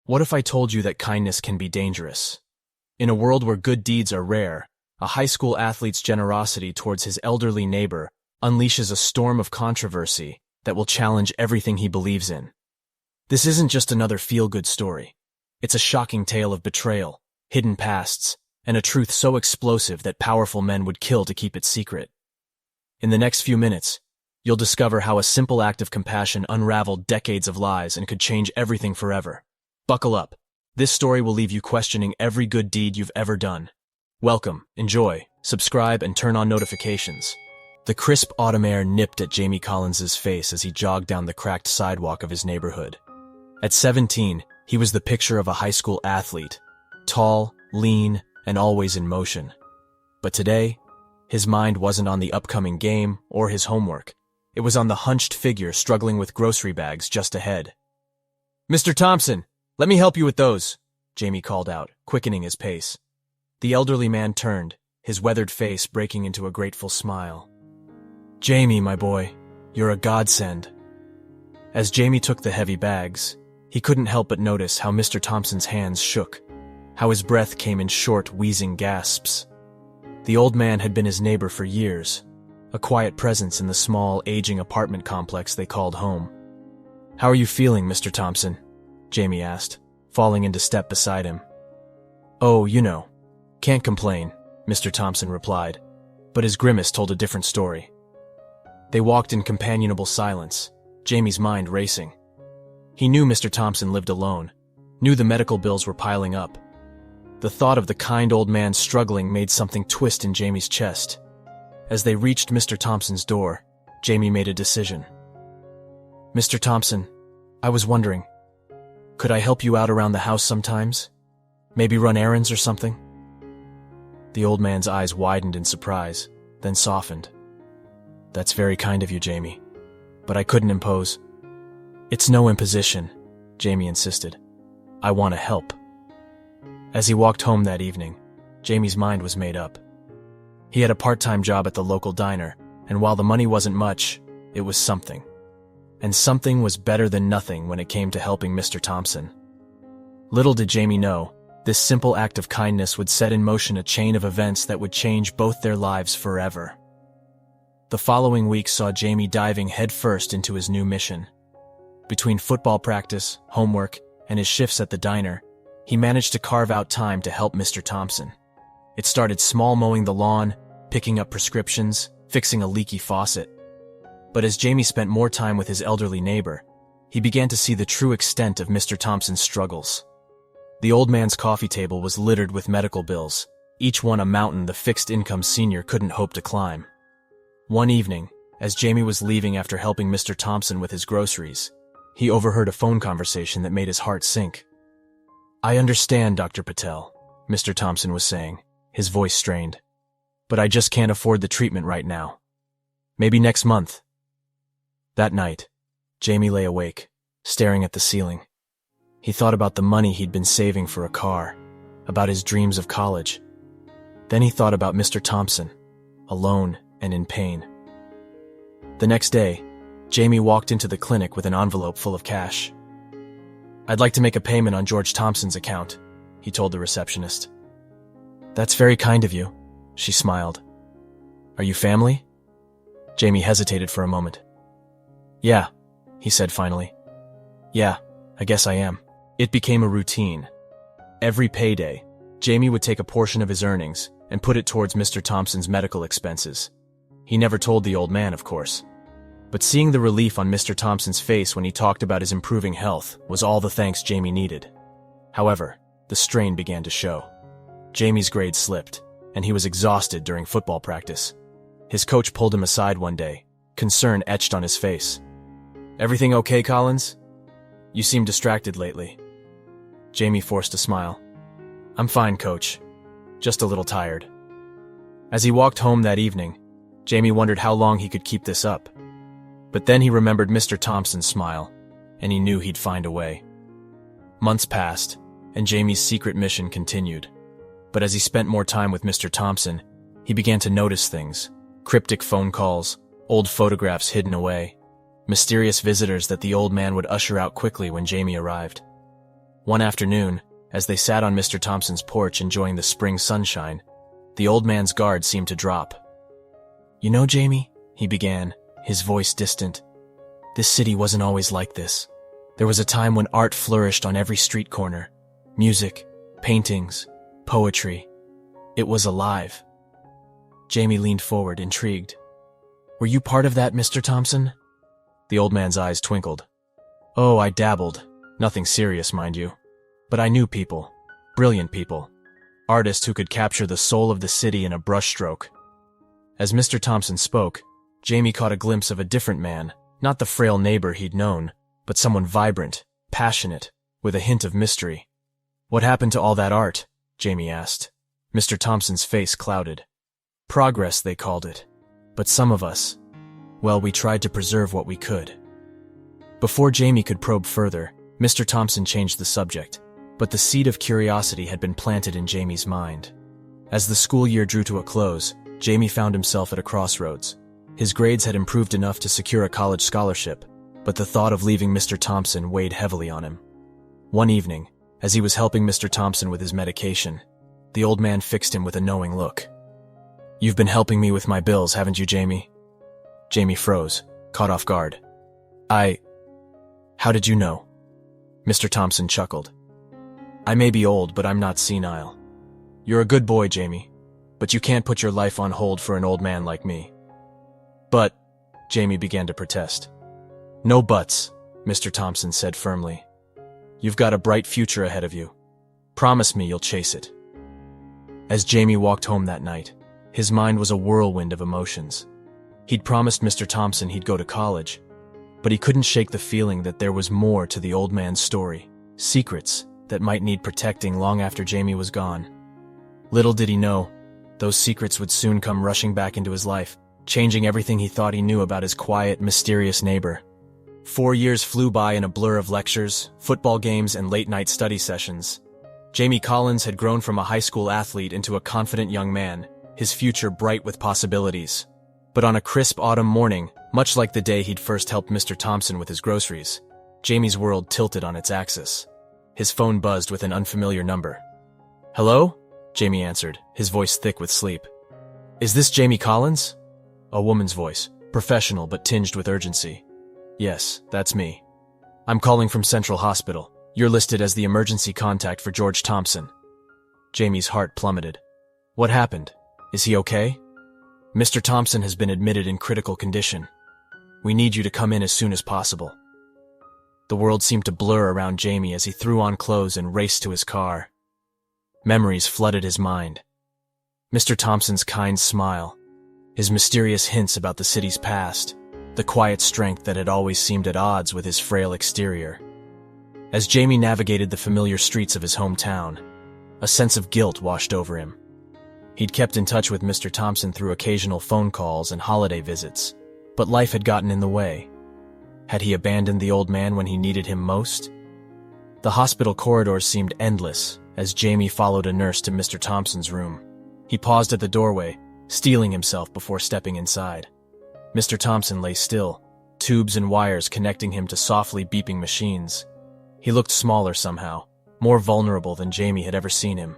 What if I told you that kindness can be dangerous? In a world where good deeds are rare, a high school athlete's generosity towards his elderly neighbor unleashes a storm of controversy that will challenge everything he believes in. This isn't just another feel-good story. It's a shocking tale of betrayal, hidden pasts, and a truth so explosive that powerful men would kill to keep it secret. In the next few minutes, you'll discover how a simple act of compassion unraveled decades of lies and could change everything forever. Buckle up. This story will leave you questioning every good deed you've ever done. Welcome, enjoy, subscribe, and turn on notifications. The crisp autumn air nipped at Jamie Collins's face as he jogged down the cracked sidewalk of his neighborhood. At 17, he was the picture of a high school athlete, tall, lean, and always in motion. But today, his mind wasn't on the upcoming game or his homework. It was on the hunched figure struggling with grocery bags just ahead. "Mr. Thompson, let me help you with those," Jamie called out, quickening his pace. The elderly man turned, his weathered face breaking into a grateful smile. "Jamie, my boy, you're a godsend." As Jamie took the heavy bags, he couldn't help but notice how Mr. Thompson's hands shook, how his breath came in short, wheezing gasps. The old man had been his neighbor for years, a quiet presence in the small, aging apartment complex they called home. "How are you feeling, Mr. Thompson?" Jamie asked, falling into step beside him. "Oh, can't complain," Mr. Thompson replied, but his grimace told a different story. They walked in companionable silence, Jamie's mind racing. He knew Mr. Thompson lived alone, knew the medical bills were piling up. The thought of the kind old man struggling made something twist in Jamie's chest. As they reached Mr. Thompson's door, Jamie made a decision. "Mr. Thompson, I was wondering, could I help you out around the house sometimes? Maybe run errands or something?" The old man's eyes widened in surprise, then softened. "That's very kind of you, Jamie, but I couldn't impose." "It's no imposition," Jamie insisted. "I want to help." As he walked home that evening, Jamie's mind was made up. He had a part-time job at the local diner, and while the money wasn't much, it was something. And something was better than nothing when it came to helping Mr. Thompson. Little did Jamie know, this simple act of kindness would set in motion a chain of events that would change both their lives forever. The following week saw Jamie diving headfirst into his new mission. Between football practice, homework, and his shifts at the diner, he managed to carve out time to help Mr. Thompson. It started small, mowing the lawn, picking up prescriptions, fixing a leaky faucet. But as Jamie spent more time with his elderly neighbor, he began to see the true extent of Mr. Thompson's struggles. The old man's coffee table was littered with medical bills, each one a mountain the fixed-income senior couldn't hope to climb. One evening, as Jamie was leaving after helping Mr. Thompson with his groceries, he overheard a phone conversation that made his heart sink. "I understand, Dr. Patel," Mr. Thompson was saying, his voice strained. "But I just can't afford the treatment right now. Maybe next month." That night, Jamie lay awake, staring at the ceiling. He thought about the money he'd been saving for a car, about his dreams of college. Then he thought about Mr. Thompson, alone and in pain. The next day, Jamie walked into the clinic with an envelope full of cash. "I'd like to make a payment on George Thompson's account," he told the receptionist. "That's very kind of you," she smiled. "Are you family?" Jamie hesitated for a moment. "Yeah," he said finally. "Yeah, I guess I am." It became a routine. Every payday, Jamie would take a portion of his earnings and put it towards Mr. Thompson's medical expenses. He never told the old man, of course. But seeing the relief on Mr. Thompson's face when he talked about his improving health was all the thanks Jamie needed. However, the strain began to show. Jamie's grades slipped, and he was exhausted during football practice. His coach pulled him aside one day, concern etched on his face. "Everything okay, Collins? You seem distracted lately." Jamie forced a smile. "I'm fine, coach. Just a little tired." As he walked home that evening, Jamie wondered how long he could keep this up. But then he remembered Mr. Thompson's smile, and he knew he'd find a way. Months passed, and Jamie's secret mission continued. But as he spent more time with Mr. Thompson, he began to notice things: cryptic phone calls, old photographs hidden away, mysterious visitors that the old man would usher out quickly when Jamie arrived. One afternoon, as they sat on Mr. Thompson's porch enjoying the spring sunshine, the old man's guard seemed to drop. "You know, Jamie," he began, his voice distant, "this city wasn't always like this. There was a time when art flourished on every street corner. Music, paintings, poetry. It was alive." Jamie leaned forward, intrigued. "Were you part of that, Mr. Thompson?" The old man's eyes twinkled. "Oh, I dabbled. Nothing serious, mind you. But I knew people. Brilliant people. Artists who could capture the soul of the city in a brushstroke." As Mr. Thompson spoke, Jamie caught a glimpse of a different man, not the frail neighbor he'd known, but someone vibrant, passionate, with a hint of mystery. "What happened to all that art?" Jamie asked. Mr. Thompson's face clouded. "Progress, they called it. But some of us, well, we tried to preserve what we could." Before Jamie could probe further, Mr. Thompson changed the subject, but the seed of curiosity had been planted in Jamie's mind. As the school year drew to a close, Jamie found himself at a crossroads. His grades had improved enough to secure a college scholarship, but the thought of leaving Mr. Thompson weighed heavily on him. One evening, as he was helping Mr. Thompson with his medication, the old man fixed him with a knowing look. "You've been helping me with my bills, haven't you, Jamie?" Jamie froze, caught off guard. How did you know?" Mr. Thompson chuckled. "I may be old, but I'm not senile. You're a good boy, Jamie, but you can't put your life on hold for an old man like me." "But," Jamie began to protest. "No buts," Mr. Thompson said firmly. "You've got a bright future ahead of you. Promise me you'll chase it." As Jamie walked home that night, his mind was a whirlwind of emotions. He'd promised Mr. Thompson he'd go to college, but he couldn't shake the feeling that there was more to the old man's story, secrets that might need protecting long after Jamie was gone. Little did he know, those secrets would soon come rushing back into his life, changing everything he thought he knew about his quiet, mysterious neighbor. 4 years flew by in a blur of lectures, football games, and late-night study sessions. Jamie Collins had grown from a high school athlete into a confident young man, his future bright with possibilities. But on a crisp autumn morning, much like the day he'd first helped Mr. Thompson with his groceries, Jamie's world tilted on its axis. His phone buzzed with an unfamiliar number. "Hello?" Jamie answered, his voice thick with sleep. "Is this Jamie Collins?" A woman's voice, professional but tinged with urgency. "Yes, that's me. I'm calling from Central Hospital. You're listed as the emergency contact for George Thompson." Jamie's heart plummeted. "What happened? Is he okay?" "Mr. Thompson has been admitted in critical condition. We need you to come in as soon as possible." The world seemed to blur around Jamie as he threw on clothes and raced to his car. Memories flooded his mind. Mr. Thompson's kind smile, his mysterious hints about the city's past, the quiet strength that had always seemed at odds with his frail exterior. As Jamie navigated the familiar streets of his hometown, a sense of guilt washed over him. He'd kept in touch with Mr. Thompson through occasional phone calls and holiday visits, but life had gotten in the way. Had he abandoned the old man when he needed him most? The hospital corridors seemed endless as Jamie followed a nurse to Mr. Thompson's room. He paused at the doorway, steeling himself before stepping inside. Mr. Thompson lay still, tubes and wires connecting him to softly beeping machines. He looked smaller somehow, more vulnerable than Jamie had ever seen him.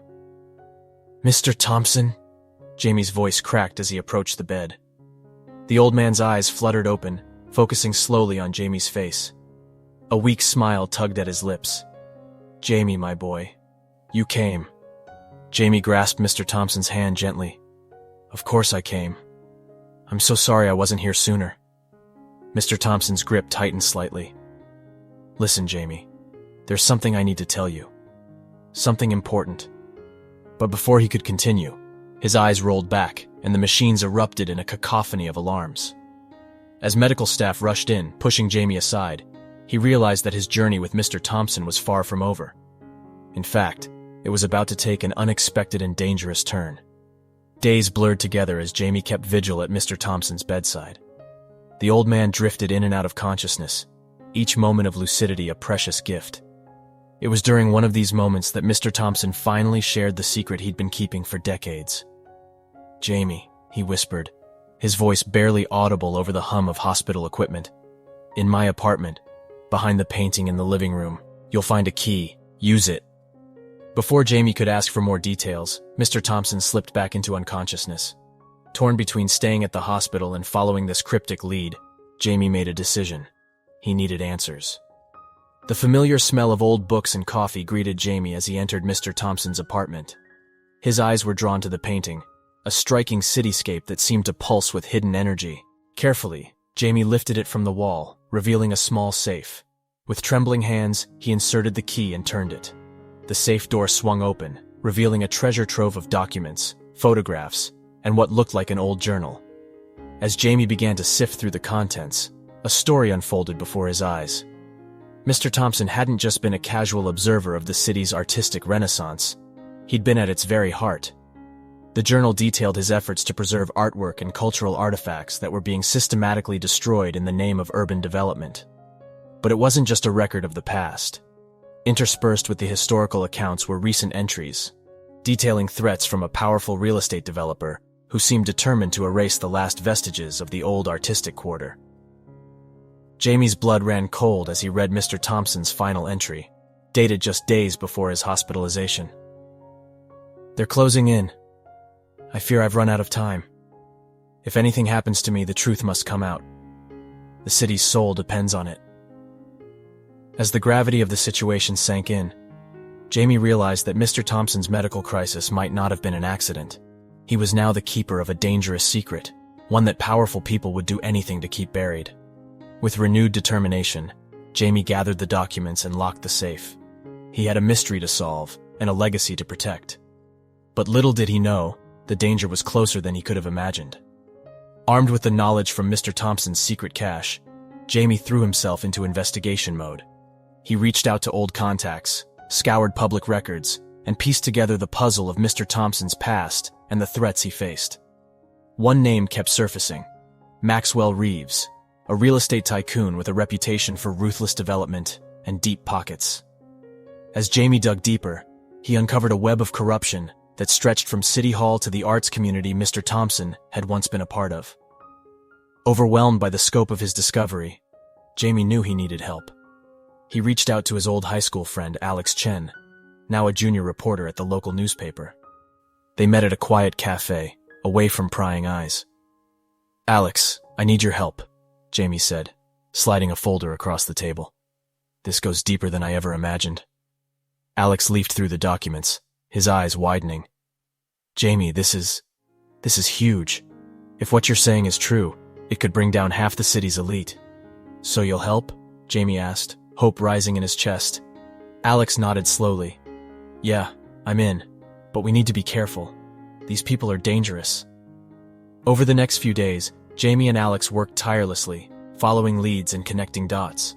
"Mr. Thompson?" Jamie's voice cracked as he approached the bed. The old man's eyes fluttered open, focusing slowly on Jamie's face. A weak smile tugged at his lips. "Jamie, my boy, you came." Jamie grasped Mr. Thompson's hand gently. "Of course I came. I'm so sorry I wasn't here sooner." Mr. Thompson's grip tightened slightly. "Listen, Jamie, there's something I need to tell you. Something important." But before he could continue, his eyes rolled back and the machines erupted in a cacophony of alarms. As medical staff rushed in, pushing Jamie aside, he realized that his journey with Mr. Thompson was far from over. In fact, it was about to take an unexpected and dangerous turn. Days blurred together as Jamie kept vigil at Mr. Thompson's bedside. The old man drifted in and out of consciousness, each moment of lucidity a precious gift. It was during one of these moments that Mr. Thompson finally shared the secret he'd been keeping for decades. "Jamie," he whispered, his voice barely audible over the hum of hospital equipment. "In my apartment, behind the painting in the living room, you'll find a key. Use it. Before Jamie could ask for more details, Mr. Thompson slipped back into unconsciousness. Torn between staying at the hospital and following this cryptic lead, Jamie made a decision. He needed answers. The familiar smell of old books and coffee greeted Jamie as he entered Mr. Thompson's apartment. His eyes were drawn to the painting, a striking cityscape that seemed to pulse with hidden energy. Carefully, Jamie lifted it from the wall, revealing a small safe. With trembling hands, he inserted the key and turned it. The safe door swung open, revealing a treasure trove of documents, photographs, and what looked like an old journal. As Jamie began to sift through the contents, a story unfolded before his eyes. Mr. Thompson hadn't just been a casual observer of the city's artistic renaissance. He'd been at its very heart. The journal detailed his efforts to preserve artwork and cultural artifacts that were being systematically destroyed in the name of urban development. But it wasn't just a record of the past. Interspersed with the historical accounts were recent entries, detailing threats from a powerful real estate developer who seemed determined to erase the last vestiges of the old artistic quarter. Jamie's blood ran cold as he read Mr. Thompson's final entry, dated just days before his hospitalization. "They're closing in. I fear I've run out of time. If anything happens to me, the truth must come out. The city's soul depends on it." As the gravity of the situation sank in, Jamie realized that Mr. Thompson's medical crisis might not have been an accident. He was now the keeper of a dangerous secret, one that powerful people would do anything to keep buried. With renewed determination, Jamie gathered the documents and locked the safe. He had a mystery to solve and a legacy to protect. But little did he know, the danger was closer than he could have imagined. Armed with the knowledge from Mr. Thompson's secret cache, Jamie threw himself into investigation mode. He reached out to old contacts, scoured public records, and pieced together the puzzle of Mr. Thompson's past and the threats he faced. One name kept surfacing: Maxwell Reeves, a real estate tycoon with a reputation for ruthless development and deep pockets. As Jamie dug deeper, he uncovered a web of corruption that stretched from City Hall to the arts community Mr. Thompson had once been a part of. Overwhelmed by the scope of his discovery, Jamie knew he needed help. He reached out to his old high school friend Alex Chen, now a junior reporter at the local newspaper. They met at a quiet cafe, away from prying eyes. "Alex, I need your help," Jamie said, sliding a folder across the table. "This goes deeper than I ever imagined." Alex leafed through the documents, his eyes widening. "Jamie, this is huge. If what you're saying is true, it could bring down half the city's elite." "So you'll help?" Jamie asked, hope rising in his chest. Alex nodded slowly. "Yeah, I'm in, but we need to be careful. These people are dangerous." Over the next few days, Jamie and Alex worked tirelessly, following leads and connecting dots.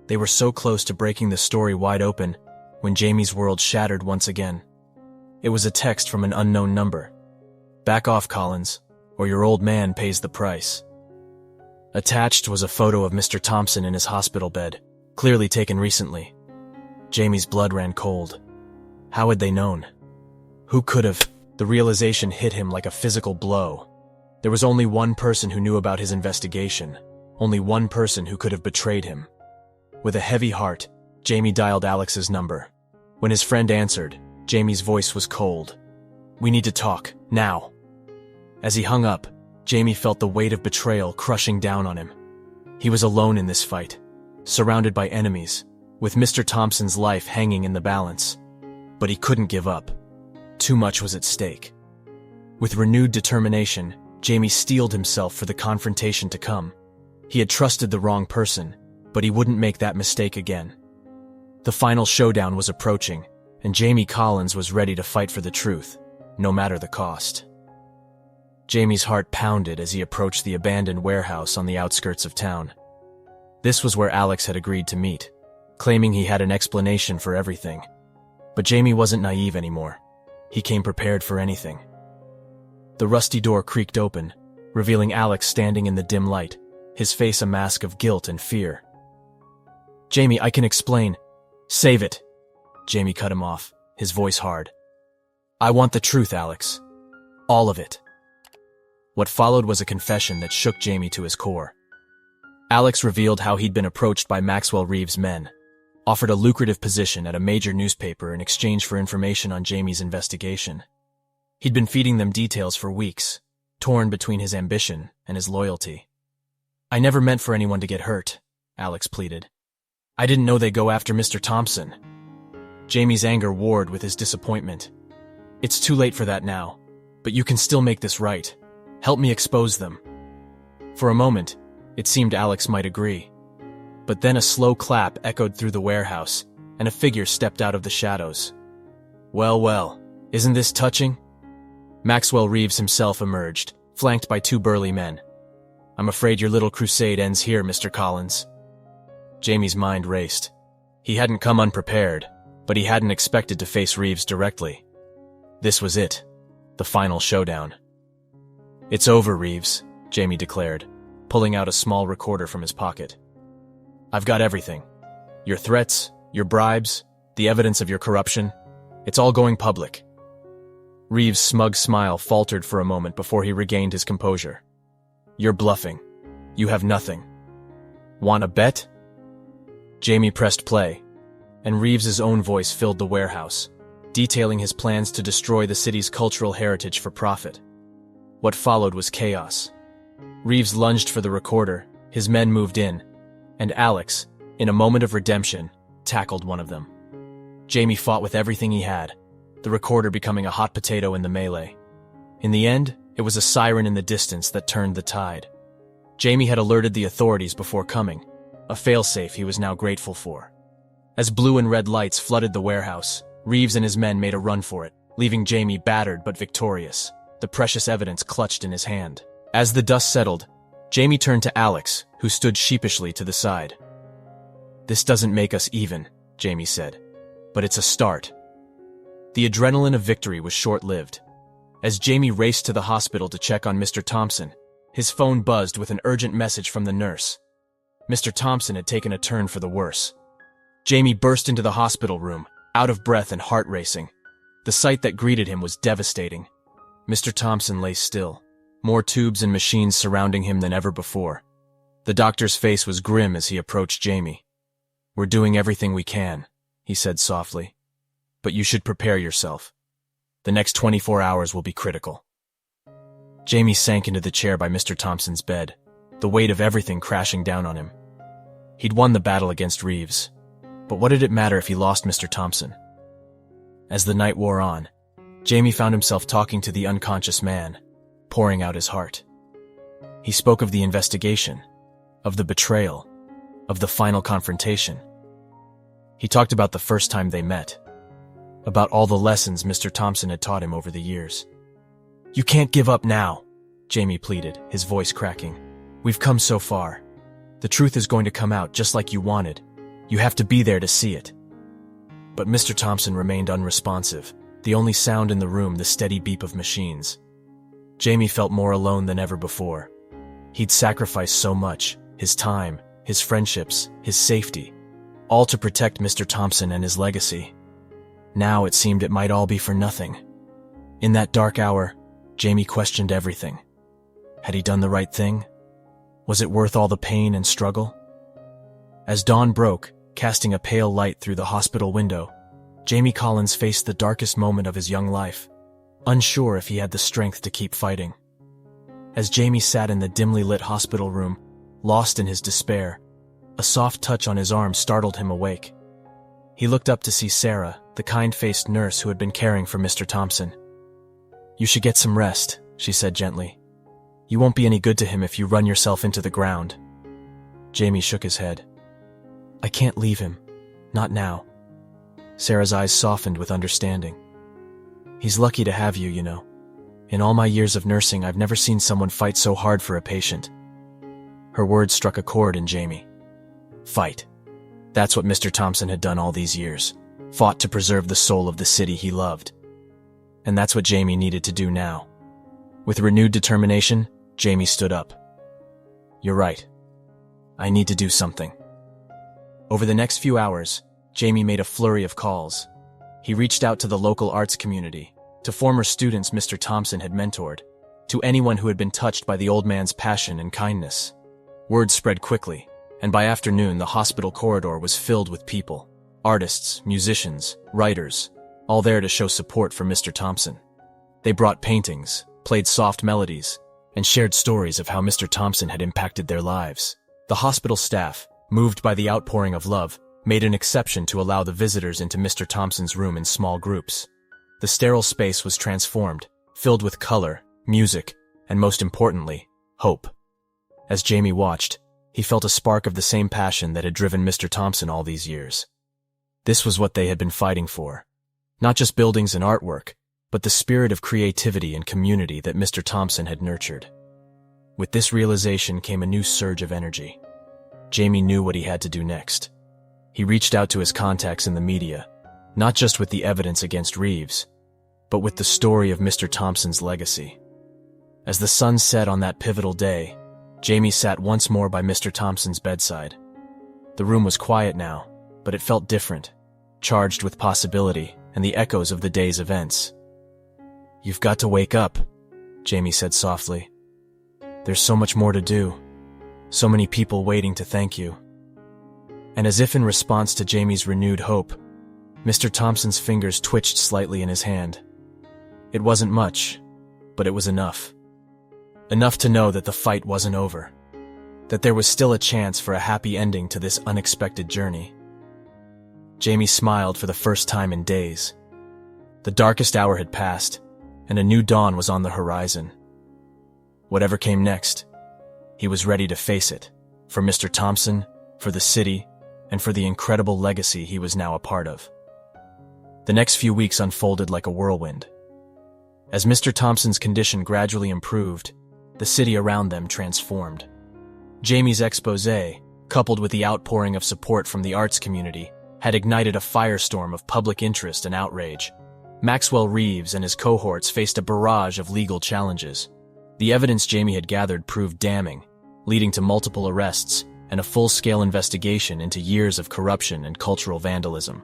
They were so close to breaking the story wide open when Jamie's world shattered once again. It was a text from an unknown number. "Back off, Collins, or your old man pays the price." Attached was a photo of Mr. Thompson in his hospital bed, clearly taken recently. Jamie's blood ran cold. How had they known? Who could have? The realization hit him like a physical blow. There was only one person who knew about his investigation, only one person who could have betrayed him. With a heavy heart, Jamie dialed Alex's number. When his friend answered, Jamie's voice was cold. "We need to talk, now." As he hung up, Jamie felt the weight of betrayal crushing down on him. He was alone in this fight, surrounded by enemies, with Mr. Thompson's life hanging in the balance. But he couldn't give up. Too much was at stake. With renewed determination, Jamie steeled himself for the confrontation to come. He had trusted the wrong person, but he wouldn't make that mistake again. The final showdown was approaching, and Jamie Collins was ready to fight for the truth, no matter the cost. Jamie's heart pounded as he approached the abandoned warehouse on the outskirts of town. This was where Alex had agreed to meet, claiming he had an explanation for everything. But Jamie wasn't naive anymore. He came prepared for anything. The rusty door creaked open, revealing Alex standing in the dim light, his face a mask of guilt and fear. "Jamie, I can explain." "Save it." Jamie cut him off, his voice hard. "I want the truth, Alex. All of it." What followed was a confession that shook Jamie to his core. Alex revealed how he'd been approached by Maxwell Reeves' men, offered a lucrative position at a major newspaper in exchange for information on Jamie's investigation. He'd been feeding them details for weeks, torn between his ambition and his loyalty. "I never meant for anyone to get hurt," Alex pleaded. "I didn't know they'd go after Mr. Thompson." Jamie's anger warred with his disappointment. "It's too late for that now, but you can still make this right. Help me expose them." For a moment, it seemed Alex might agree. But then a slow clap echoed through the warehouse, and a figure stepped out of the shadows. "Well, well, isn't this touching?" Maxwell Reeves himself emerged, flanked by two burly men. "I'm afraid your little crusade ends here, Mr. Collins." Jamie's mind raced. He hadn't come unprepared, but he hadn't expected to face Reeves directly. This was it, the final showdown. "It's over, Reeves," Jamie declared, pulling out a small recorder from his pocket. "I've got everything. Your threats, your bribes, the evidence of your corruption. It's all going public." Reeves' smug smile faltered for a moment before he regained his composure. "You're bluffing. You have nothing. Want a bet?" Jamie pressed play, and Reeves's own voice filled the warehouse, detailing his plans to destroy the city's cultural heritage for profit. What followed was chaos. Reeves lunged for the recorder, his men moved in, and Alex, in a moment of redemption, tackled one of them. Jamie fought with everything he had, the recorder becoming a hot potato in the melee. In the end, it was a siren in the distance that turned the tide. Jamie had alerted the authorities before coming, a failsafe he was now grateful for. As blue and red lights flooded the warehouse, Reeves and his men made a run for it, leaving Jamie battered but victorious, the precious evidence clutched in his hand. As the dust settled, Jamie turned to Alex, who stood sheepishly to the side. "This doesn't make us even," Jamie said, "but it's a start." The adrenaline of victory was short-lived. As Jamie raced to the hospital to check on Mr. Thompson, his phone buzzed with an urgent message from the nurse. Mr. Thompson had taken a turn for the worse. Jamie burst into the hospital room, out of breath and heart racing. The sight that greeted him was devastating. Mr. Thompson lay still, more tubes and machines surrounding him than ever before. The doctor's face was grim as he approached Jamie. "We're doing everything we can," he said softly. "But you should prepare yourself. The next 24 hours will be critical." Jamie sank into the chair by Mr. Thompson's bed, the weight of everything crashing down on him. He'd won the battle against Reeves, but what did it matter if he lost Mr. Thompson? As the night wore on, Jamie found himself talking to the unconscious man, pouring out his heart. He spoke of the investigation, of the betrayal, of the final confrontation. He talked about the first time they met, about all the lessons Mr. Thompson had taught him over the years. "You can't give up now," Jamie pleaded, his voice cracking. "We've come so far. The truth is going to come out just like you wanted. You have to be there to see it." But Mr. Thompson remained unresponsive, the only sound in the room the steady beep of machines. Jamie felt more alone than ever before. He'd sacrificed so much, his time, his friendships, his safety, all to protect Mr. Thompson and his legacy. Now it seemed it might all be for nothing. In that dark hour, Jamie questioned everything. Had he done the right thing? Was it worth all the pain and struggle? As dawn broke, casting a pale light through the hospital window, Jamie Collins faced the darkest moment of his young life, unsure if he had the strength to keep fighting. As Jamie sat in the dimly lit hospital room, lost in his despair, a soft touch on his arm startled him awake. He looked up to see Sarah, the kind-faced nurse who had been caring for Mr. Thompson. "You should get some rest," she said gently. "You won't be any good to him if you run yourself into the ground." Jamie shook his head. "I can't leave him. Not now." Sarah's eyes softened with understanding. "He's lucky to have you, you know. In all my years of nursing, I've never seen someone fight so hard for a patient." Her words struck a chord in Jamie. Fight. That's what Mr. Thompson had done all these years. Fought to preserve the soul of the city he loved. And that's what Jamie needed to do now. With renewed determination, Jamie stood up. "You're right. I need to do something." Over the next few hours, Jamie made a flurry of calls. He reached out to the local arts community, to former students Mr. Thompson had mentored, to anyone who had been touched by the old man's passion and kindness. Word spread quickly, and by afternoon the hospital corridor was filled with people, Artists, musicians, writers, all there to show support for Mr. Thompson. They brought paintings, played soft melodies, and shared stories of how Mr. Thompson had impacted their lives. The hospital staff, moved by the outpouring of love, made an exception to allow the visitors into Mr. Thompson's room in small groups. The sterile space was transformed, filled with color, music, and most importantly, hope. As Jamie watched, he felt a spark of the same passion that had driven Mr. Thompson all these years. This was what they had been fighting for. Not just buildings and artwork, but the spirit of creativity and community that Mr. Thompson had nurtured. With this realization came a new surge of energy. Jamie knew what he had to do next. He reached out to his contacts in the media, not just with the evidence against Reeves, but with the story of Mr. Thompson's legacy. As the sun set on that pivotal day, Jamie sat once more by Mr. Thompson's bedside. The room was quiet now, but it felt different, charged with possibility and the echoes of the day's events. "You've got to wake up," Jamie said softly. "There's so much more to do, so many people waiting to thank you." And as if in response to Jamie's renewed hope, Mr. Thompson's fingers twitched slightly in his hand. It wasn't much, but it was enough. Enough to know that the fight wasn't over, that there was still a chance for a happy ending to this unexpected journey. Jamie smiled for the first time in days. The darkest hour had passed, and a new dawn was on the horizon. Whatever came next, he was ready to face it, for Mr. Thompson, for the city, and for the incredible legacy he was now a part of. The next few weeks unfolded like a whirlwind. As Mr. Thompson's condition gradually improved, the city around them transformed. Jamie's exposé, coupled with the outpouring of support from the arts community, had ignited a firestorm of public interest and outrage. Maxwell Reeves and his cohorts faced a barrage of legal challenges. The evidence Jamie had gathered proved damning, leading to multiple arrests and a full-scale investigation into years of corruption and cultural vandalism.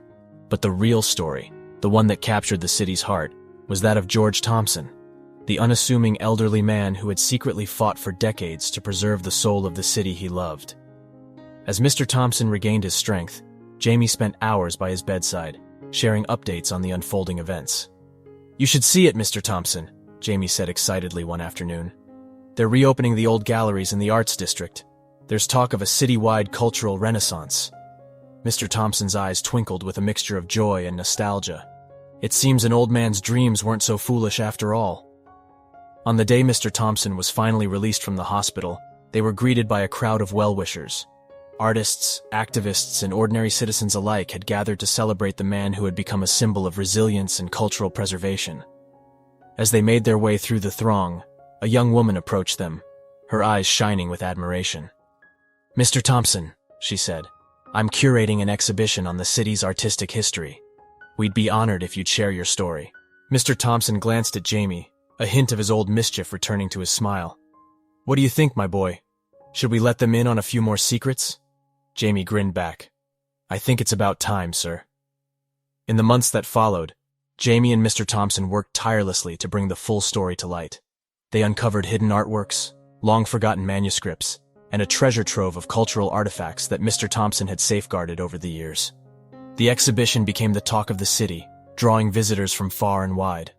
But the real story, the one that captured the city's heart, was that of George Thompson, the unassuming elderly man who had secretly fought for decades to preserve the soul of the city he loved. As Mr. Thompson regained his strength, Jamie spent hours by his bedside, sharing updates on the unfolding events. "You should see it, Mr. Thompson," Jamie said excitedly one afternoon. "They're reopening the old galleries in the Arts District. There's talk of a citywide cultural renaissance." Mr. Thompson's eyes twinkled with a mixture of joy and nostalgia. It seems an old man's dreams weren't so foolish after all. On the day Mr. Thompson was finally released from the hospital, they were greeted by a crowd of well-wishers. Artists, activists, and ordinary citizens alike had gathered to celebrate the man who had become a symbol of resilience and cultural preservation. As they made their way through the throng, a young woman approached them, her eyes shining with admiration. "Mr. Thompson," she said, "I'm curating an exhibition on the city's artistic history. We'd be honored if you'd share your story." Mr. Thompson glanced at Jamie, a hint of his old mischief returning to his smile. "What do you think, my boy? Should we let them in on a few more secrets?" Jamie grinned back. "I think it's about time, sir." In the months that followed, Jamie and Mr. Thompson worked tirelessly to bring the full story to light. They uncovered hidden artworks, long-forgotten manuscripts, and a treasure trove of cultural artifacts that Mr. Thompson had safeguarded over the years. The exhibition became the talk of the city, drawing visitors from far and wide.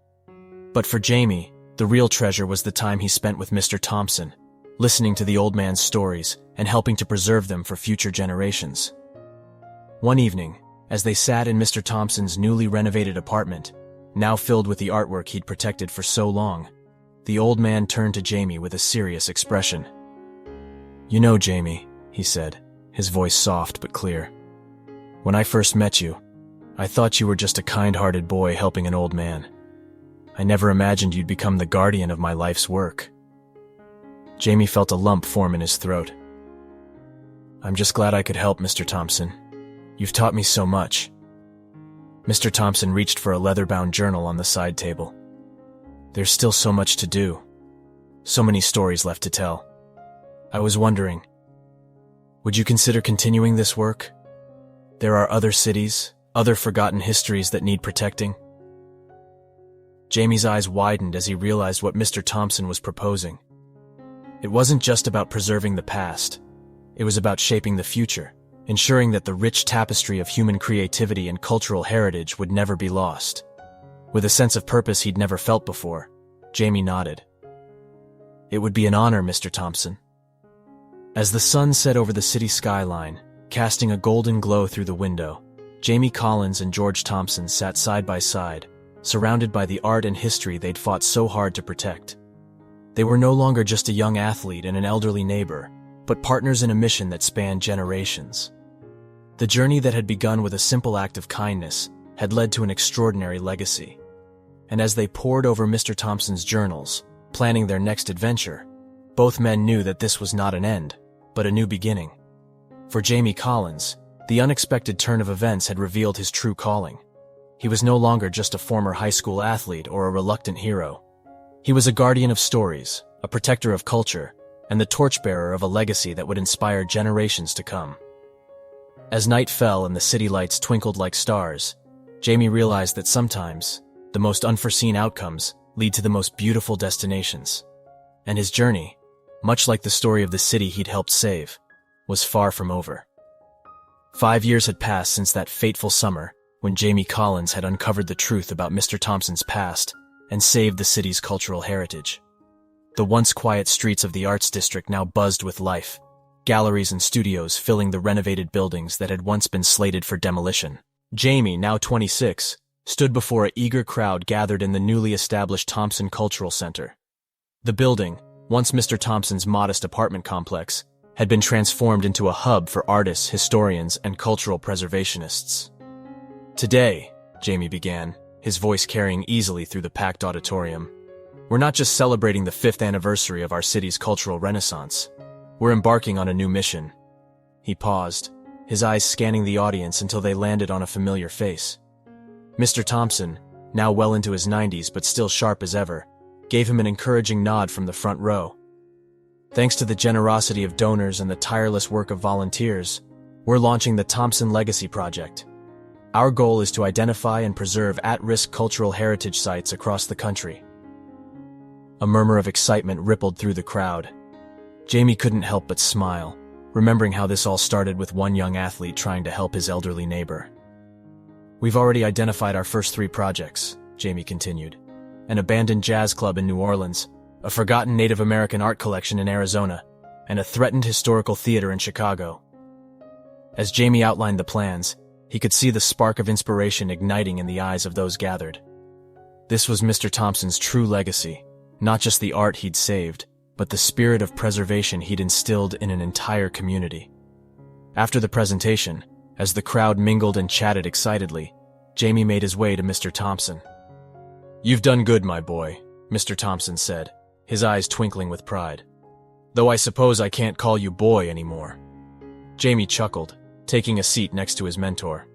But for Jamie, the real treasure was the time he spent with Mr. Thompson, listening to the old man's stories and helping to preserve them for future generations. One evening, as they sat in Mr. Thompson's newly renovated apartment, now filled with the artwork he'd protected for so long, the old man turned to Jamie with a serious expression. "You know, Jamie," he said, his voice soft but clear, "when I first met you, I thought you were just a kind-hearted boy helping an old man. I never imagined you'd become the guardian of my life's work." Jamie felt a lump form in his throat. "I'm just glad I could help, Mr. Thompson. You've taught me so much." Mr. Thompson reached for a leather-bound journal on the side table. "There's still so much to do. So many stories left to tell. I was wondering, would you consider continuing this work? There are other cities, other forgotten histories that need protecting." Jamie's eyes widened as he realized what Mr. Thompson was proposing. It wasn't just about preserving the past. It was about shaping the future, ensuring that the rich tapestry of human creativity and cultural heritage would never be lost. With a sense of purpose he'd never felt before, Jamie nodded. "It would be an honor, Mr. Thompson." As the sun set over the city skyline, casting a golden glow through the window, Jamie Collins and George Thompson sat side by side, surrounded by the art and history they'd fought so hard to protect. They were no longer just a young athlete and an elderly neighbor, but partners in a mission that spanned generations. The journey that had begun with a simple act of kindness had led to an extraordinary legacy. And as they pored over Mr. Thompson's journals, planning their next adventure, both men knew that this was not an end, but a new beginning. For Jamie Collins, the unexpected turn of events had revealed his true calling. He was no longer just a former high school athlete or a reluctant hero. He was a guardian of stories, a protector of culture, and the torchbearer of a legacy that would inspire generations to come. As night fell and the city lights twinkled like stars, Jamie realized that sometimes, the most unforeseen outcomes lead to the most beautiful destinations. And his journey, much like the story of the city he'd helped save, was far from over. 5 years had passed since that fateful summer when Jamie Collins had uncovered the truth about Mr. Thompson's past and saved the city's cultural heritage. The once quiet streets of the Arts District now buzzed with life, galleries and studios filling the renovated buildings that had once been slated for demolition. Jamie, now 26, stood before an eager crowd gathered in the newly established Thompson Cultural Center. The building, once Mr. Thompson's modest apartment complex, had been transformed into a hub for artists, historians, and cultural preservationists. "Today," Jamie began, his voice carrying easily through the packed auditorium, "we're not just celebrating the 5th anniversary of our city's cultural renaissance. We're embarking on a new mission." He paused, his eyes scanning the audience until they landed on a familiar face. Mr. Thompson, now well into his 90s but still sharp as ever, gave him an encouraging nod from the front row. "Thanks to the generosity of donors and the tireless work of volunteers, we're launching the Thompson Legacy Project. Our goal is to identify and preserve at-risk cultural heritage sites across the country." A murmur of excitement rippled through the crowd. Jamie couldn't help but smile, remembering how this all started with one young athlete trying to help his elderly neighbor. "We've already identified our first 3 projects," Jamie continued. "An abandoned jazz club in New Orleans, a forgotten Native American art collection in Arizona, and a threatened historical theater in Chicago." As Jamie outlined the plans, he could see the spark of inspiration igniting in the eyes of those gathered. This was Mr. Thompson's true legacy, not just the art he'd saved, but the spirit of preservation he'd instilled in an entire community. After the presentation, as the crowd mingled and chatted excitedly, Jamie made his way to Mr. Thompson. "You've done good, my boy," Mr. Thompson said, his eyes twinkling with pride. "Though I suppose I can't call you boy anymore." Jamie chuckled, taking a seat next to his mentor.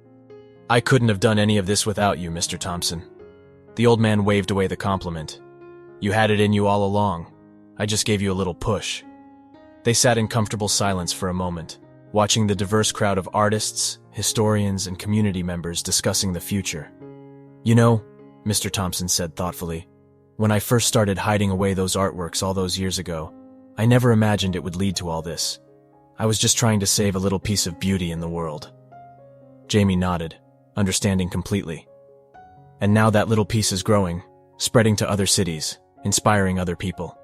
"I couldn't have done any of this without you, Mr. Thompson." The old man waved away the compliment. "You had it in you all along. I just gave you a little push." They sat in comfortable silence for a moment, watching the diverse crowd of artists, historians, and community members discussing the future. "You know," Mr. Thompson said thoughtfully, "when I first started hiding away those artworks all those years ago, I never imagined it would lead to all this. I was just trying to save a little piece of beauty in the world." Jamie nodded, understanding completely. "And now that little piece is growing, spreading to other cities, inspiring other people."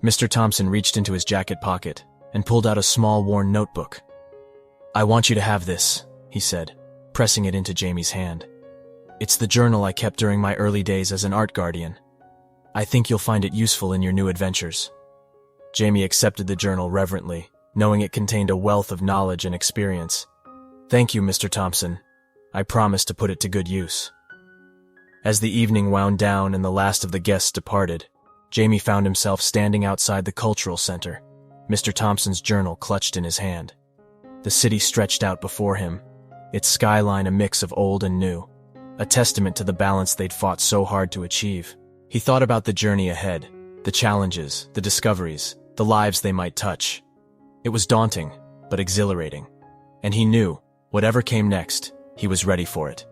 Mr. Thompson reached into his jacket pocket and pulled out a small worn notebook. "I want you to have this," he said, pressing it into Jamie's hand. "It's the journal I kept during my early days as an art guardian. I think you'll find it useful in your new adventures." Jamie accepted the journal reverently, knowing it contained a wealth of knowledge and experience. "Thank you, Mr. Thompson. I promise to put it to good use." As the evening wound down and the last of the guests departed, Jamie found himself standing outside the cultural center, Mr. Thompson's journal clutched in his hand. The city stretched out before him, its skyline a mix of old and new, a testament to the balance they'd fought so hard to achieve. He thought about the journey ahead, the challenges, the discoveries, the lives they might touch. It was daunting, but exhilarating. And he knew, whatever came next, he was ready for it.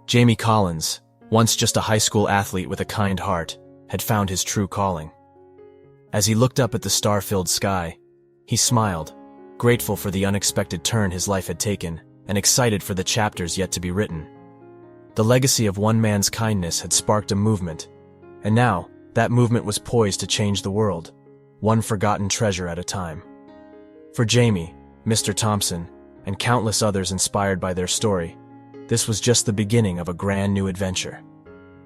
Jamie Collins, once just a high school athlete with a kind heart, had found his true calling. As he looked up at the star-filled sky, he smiled, grateful for the unexpected turn his life had taken, and excited for the chapters yet to be written. The legacy of one man's kindness had sparked a movement, and now that movement was poised to change the world, one forgotten treasure at a time. For Jamie, Mr. Thompson, and countless others inspired by their story, this was just the beginning of a grand new adventure.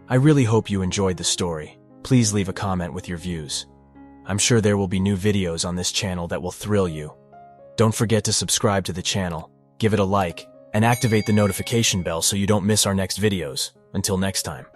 I really hope you enjoyed the story. Please leave a comment with your views. I'm sure there will be new videos on this channel that will thrill you. Don't forget to subscribe to the channel, give it a like, and activate the notification bell so you don't miss our next videos. Until next time.